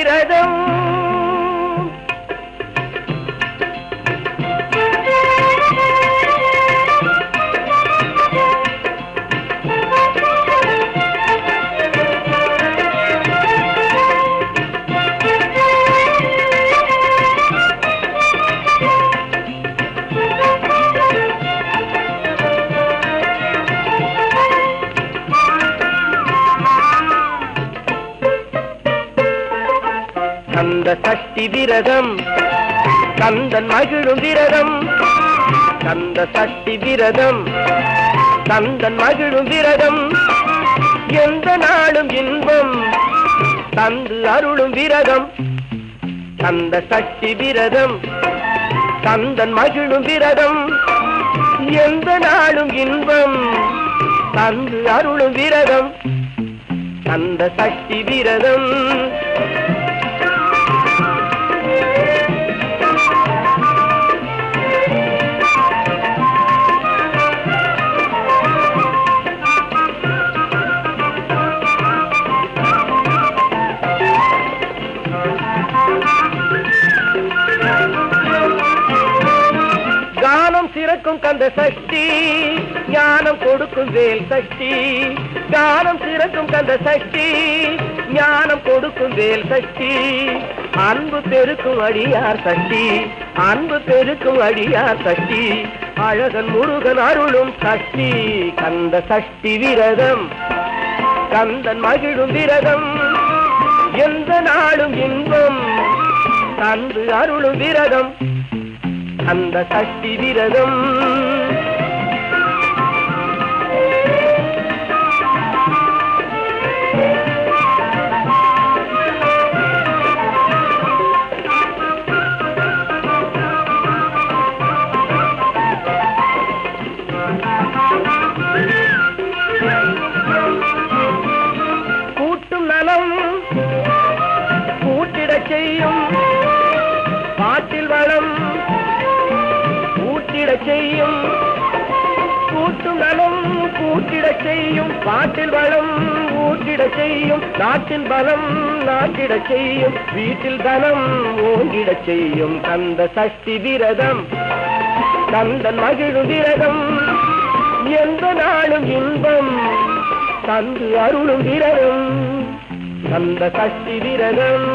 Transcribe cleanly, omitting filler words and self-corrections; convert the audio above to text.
விரதம் கந்த சஷ்டி விரதம் கந்தன் மகிழும் விரதம் கந்த சஷ்டி விரதம் கந்தன் மகிழும் விரதம் எந்த நாளும் இன்பம் தந்து அருளும் விரதம் கந்த சஷ்டி விரதம் கந்தன் மகிழும் விரதம் எந்த நாளும் இன்பம் தந்து அருளும் விரதம் கந்த சஷ்டி விரதம் கானம் சிறக்கும் கந்த சஷ்டி ஞானம் கொடுக்கும் வேல் சஷ்டி கானம் சிறக்கும் கந்த சஷ்டி ஞானம் கொடுக்கும் வேல் சஷ்டி அன்பு பெருக்கும் அடியார் சஷ்டி அன்பு பெருக்கும் அடியார் சஷ்டி அழகன் முருகன் அருளும் சஷ்டி கந்த சஷ்டி விரதம் கந்தன் மகிழும் விரதம் எந்த நாளும் இன்பம் தந்து அருளும் விரதம் கந்த சஷ்டி விரதம் கூட்டும் நலம் கூட்டிடச் செய்யும் பாட்டில் வளம் கூட்டிடச் செய்யும் கூட்டும் நலம் கூட்டிடச் செய்யும் பாட்டில் வளம் ஊட்டிடச் செய்யும் நாட்டின் பலம் நாட்டிடச் செய்யும் வீட்டில் தனம் ஓங்கிடச் செய்யும் கந்த சஷ்டி விரதம் கந்தன் மகிழும் விரதம் எந்த நாளும் இன்பம் தந்து அருளும் விரதம் கந்த சஷ்டி விரதம்